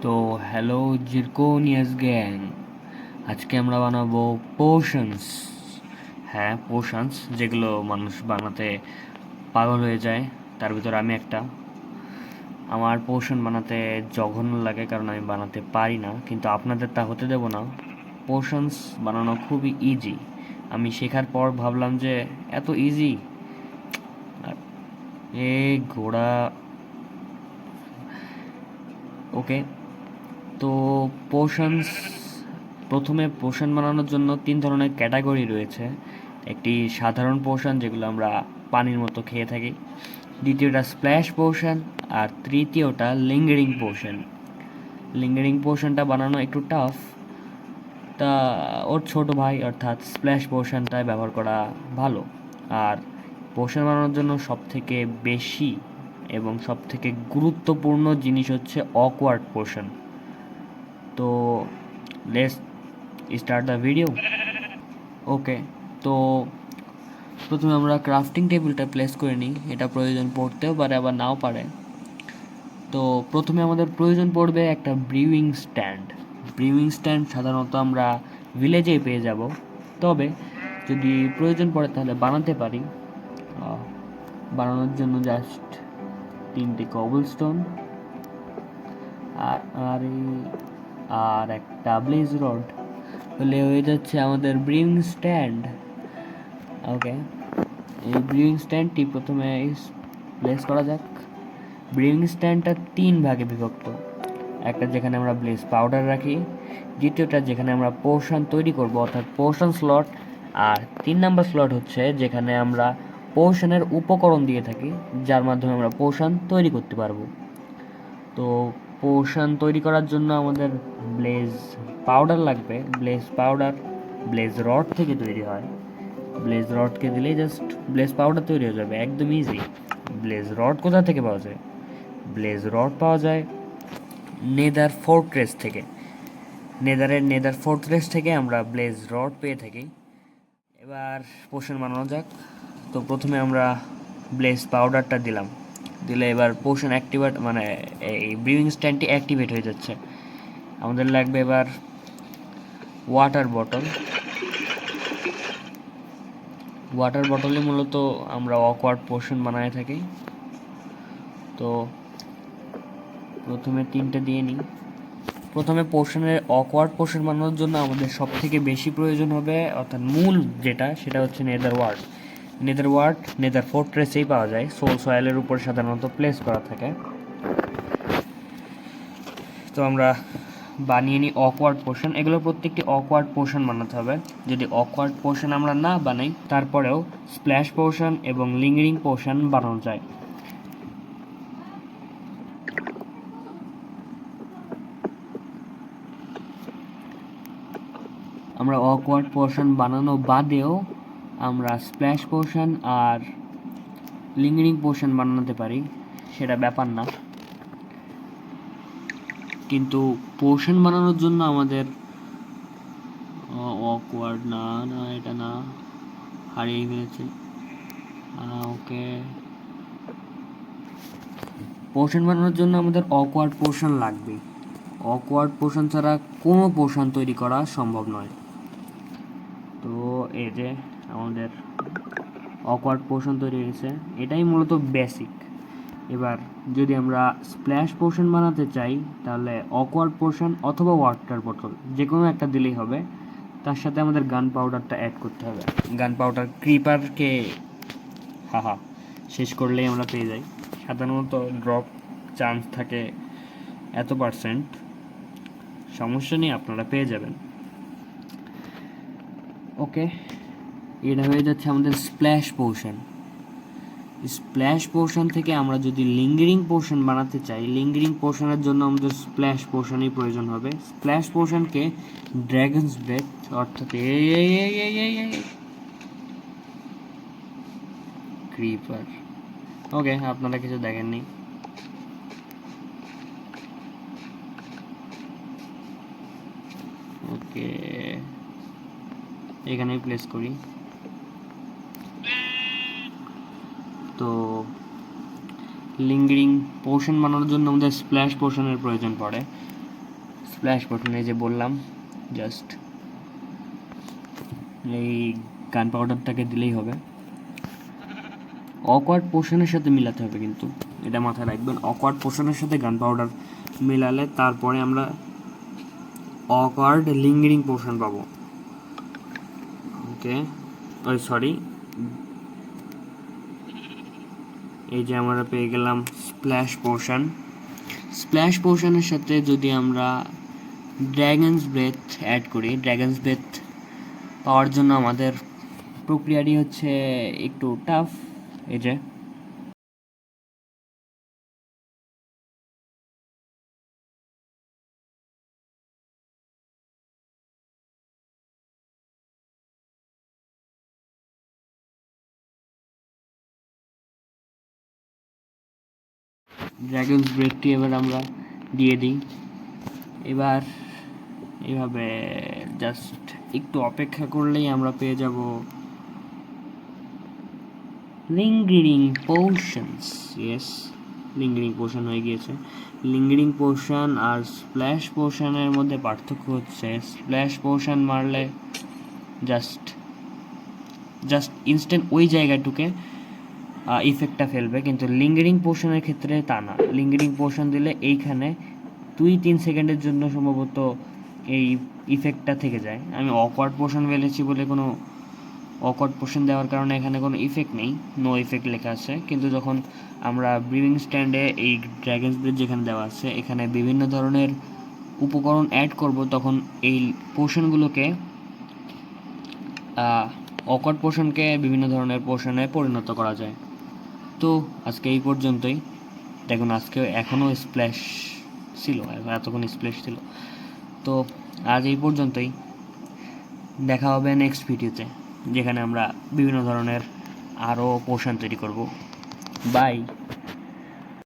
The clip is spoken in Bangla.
তো হ্যালো জিরকোনিয়াস গ্যাং, আজকে আমরা বানাবো পোশনস। হ্যাঁ, পোশনস, যেগুলো মানুষ বানাতে পাগল হয়ে যায়। তার ভিতরে আমি একটা। আমার পোশন বানাতে জঘন্য লাগে, কারণ আমি বানাতে পারি না, কিন্তু আপনাদের তা হতে দেব না। পোশনস বানানো খুবই ইজি। আমি শেখার পর ভাবলাম যে এত ইজি, এ ঘোড়া। ওকে, তো পোশনস, প্রথমে পোষণ বানানোর জন্য 3 ধরনের ক্যাটাগরি রয়েছে। একটি সাধারণ পোষণ, যেগুলো আমরা পানির মতো খেয়ে থাকি। দ্বিতীয়টা স্প্ল্যাশ পোষণ, আর তৃতীয়টা লিঙ্গারিং পোষণ। লিঙ্গারিং পোষণটা বানানো একটু টাফ, তা ওর ছোট ভাই অর্থাৎ স্প্ল্যাশ পোষণটাই ব্যবহার করা ভালো। আর পোষণ বানানোর জন্য সবথেকে বেশি এবং সবথেকে গুরুত্বপূর্ণ জিনিস হচ্ছে অকওয়ার্ড পোষণ। তো লেটস স্টার্ট দ্য ভিডিও। ওকে, তো প্রথমে আমরা ক্রাফটিং টেবিলটা প্লেস করে নিই। এটা প্রয়োজন পড়তেও পারে, আবার নাও পারে। তো প্রথমে আমাদের প্রয়োজন পড়বে একটা ব্রিউইং স্ট্যান্ড। ব্রিউইং স্ট্যান্ড সাধারণত আমরা ভিলেজেই পেয়ে যাব, তবে যদি প্রয়োজন পড়ে তাহলে বানাতে পারি। বানানোর জন্য জাস্ট 3টে কবলস্টোন আর আর আর একটা ব্লেজ রড হলে হয়ে যাচ্ছে আমাদের ব্রিউইং স্ট্যান্ড। ওকে, এই ব্রিউইং স্ট্যান্ডটি প্রথমে প্লেস করা যাক। ব্রিউইং স্ট্যান্ডটা 3 ভাগে বিভক্ত। একটা যেখানে আমরা ব্লেজ পাউডার রাখি, দ্বিতীয়টা যেখানে আমরা পোশন তৈরি করব অর্থাৎ পোশন স্লট, আর 3 নম্বর স্লট হচ্ছে যেখানে আমরা পোশনের উপকরণ দিয়ে থাকি, যার মাধ্যমে আমরা পোশন তৈরি করতে পারবো। তো পোশন তৈরি করার জন্য আমাদের ব্লেজ পাউডার লাগবে। ব্লেজ পাউডার ব্লেজ রড থেকে তৈরি হয়। ব্লেজ রডকে দিলেই জাস্ট ব্লেজ পাউডার তৈরি হয়ে যাবে, একদম ইজি। ব্লেজ রড কোথা থেকে পাওয়া যায়? ব্লেজ রড পাওয়া যায় নেদার ফোর্ট্রেস থেকে। নেদার ফোর্ট্রেস থেকে আমরা ব্লেজ রড পেয়ে থাকি। এবার পোশন বানানো যাক। তো প্রথমে আমরা ব্লেজ পাউডারটা দিলাম, দিলে এবার পোশন অ্যাক্টিভেট, মানে এই ব্রিউইং স্ট্যান্ডটি অ্যাক্টিভেট হয়ে যাচ্ছে। আমাদের লাগবে এবার ওয়াটার বটল। ওয়াটার বটলে মূলত আমরা অকওয়ার্ড পোশন বানায় থাকি। তো প্রথমে 3টে দিয়ে নিই। প্রথমে পোর্শনের অকওয়ার্ড পোর্শন বানানোর জন্য আমাদের সব থেকে বেশি প্রয়োজন হবে, অর্থাৎ মূল যেটা, সেটা হচ্ছে নেদার ওয়ার্ড। নেদার ফোর্ট্রেসেই পাওয়া যায়, সোল সয়েলের উপর সাধারণত প্লেস করা থাকে। তো আমরা বানিয়ে নিই অকওয়ার্ড পোর্শন। এগুলো প্রত্যেকটি অকওয়ার্ড পোর্শন বানাতে হবে। যদি অকওয়ার্ড পোর্শন আমরা না বানাই, তারপরেও স্প্ল্যাশ পোর্শন এবং লিঙ্গারিং পোর্শন বানানো যায়। আমরা অকওয়ার্ড পোর্শন বানানো বাদেও আমরা স্প্ল্যাশ পোর্শন আর লিঙ্গারিং পোর্শন বানাতে পারি, সেটা ব্যাপার না। কিন্তু পোর্শন বানানোর জন্য আমাদের অকওয়ার্ড না, এটা না, হারিয়ে ফেলেছি। ওকে, পোর্শন বানানোর জন্য আমাদের অকওয়ার্ড পোর্শন লাগবে। অকওয়ার্ড পোর্শন ছাড়া কোনো পোর্শন তৈরি করা সম্ভব নয়। তো এই যে আমাদের অকওয়ার্ড পোর্শন তৈরি হয়েছে, এটাই মূলত বেসিক। এবার যদি আমরা স্প্ল্যাশ পোর্শন বানাতে চাই, তাহলে অকওয়ার্ড পোর্শন অথবা ওয়াটার বটল যে কোনো একটা দিলেই হবে। তার সাথে আমাদের গান পাউডারটা অ্যাড করতে হবে। গান পাউডার ক্রিপারকে শেষ করলেই আমরা পেয়ে যাই। সাধারণত ড্রপ চান্স থাকে এত%, সমস্যা নেই, আপনারা পেয়ে যাবেন। ওকে, এটা হয়ে যাচ্ছে আমাদের স্প্ল্যাশ পোর্শন। স্প্ল্যাশ পোর্শন থেকে আমরা যদি লিঙ্গারিং পোর্শন বানাতে চাই, লিঙ্গারিং পোর্শনের জন্য আমাদের স্প্ল্যাশ পোর্শনই প্রয়োজন হবে। স্প্ল্যাশ পোর্শনকে ড্র্যাগনস ব্রেথ অর্থাৎ ক্রিপার, ওকে, আপনারা কিছু দেখেননি। ওকে, এখানেই প্লেস করি। তো লিঙ্গারিং পোর্শন বানানোর জন্য আমাদের স্প্ল্যাশ পোর্শনের প্রয়োজন পড়ে। স্প্ল্যাশ পোর্শনে যে বললাম জাস্ট এই গান পাউডারটাকে দিলেই হবে। অকওয়ার্ড পোর্শনের সাথে মিলাতে হবে, কিন্তু এটা মাথায় রাখবেন, অকওয়ার্ড পোর্শনের সাথে গান পাউডার মেলালে তারপরে আমরা অকওয়ার্ড লিঙ্গারিং পোর্শন পাবো। ওকে, ওই সরি, এই যে আমরা পেয়ে গেলাম স্প্ল্যাশ পোর্শন। স্প্ল্যাশ পোর্শনের সাথে যদি আমরা ড্র্যাগনস ব্রেথ অ্যাড করি, ড্র্যাগনস ব্রেথ পাওয়ার জন্য আমাদের প্রক্রিয়াটি হচ্ছে একটু টাফ। এই যে ড্র্যাগনস ব্রেথটি এবার আমরা দিয়ে দিই। এবার এইভাবে জাস্ট একটু অপেক্ষা করলেই আমরা পেয়ে যাব lingering portions. Yes, lingering portion হয়ে গিয়েছে। লিঙ্গারিং পোর্শন আর স্প্ল্যাশ পোর্শনের মধ্যে পার্থক্য হচ্ছে স্প্ল্যাশ পোর্শন মারলে জাস্ট ইনস্ট্যান্ট ওই জায়গাটুকে ইফেক্টটা ফেলবে, কিন্তু লিঙ্গারিং পোর্শনের ক্ষেত্রে তা না। লিঙ্গারিং পোর্শন দিলে এইখানে 2-3 সেকেন্ডের জন্য সম্ভবত এই ইফেক্টটা থেকে যায়। আমি অকওয়ার্ড পোর্শন ফেলেছি বলে কোনো অকওয়ার্ড পোর্শন দেওয়ার কারণে এখানে কোনো ইফেক্ট নেই, নো ইফেক্ট লেখা আছে। কিন্তু যখন আমরা ব্রিভিং স্ট্যান্ডে এই ড্র্যাগনস ব্রেথ যেখানে দেওয়া আছে এখানে বিভিন্ন ধরনের উপকরণ অ্যাড করব, তখন এই পোর্শনগুলোকে অকওয়ার্ড পোর্শনকে বিভিন্ন ধরনের পোর্শনে পরিণত করা যায়। তো আজকে এই পর্যন্তই। দেখুন আজকে এখনও স্প্ল্যাশ ছিল, এতক্ষণ স্প্ল্যাশ ছিল। তো আজ এই পর্যন্তই, দেখা হবে নেক্সট ভিডিওতে, যেখানে আমরা বিভিন্ন ধরনের আরও পোর্শন তৈরি করব। বাই।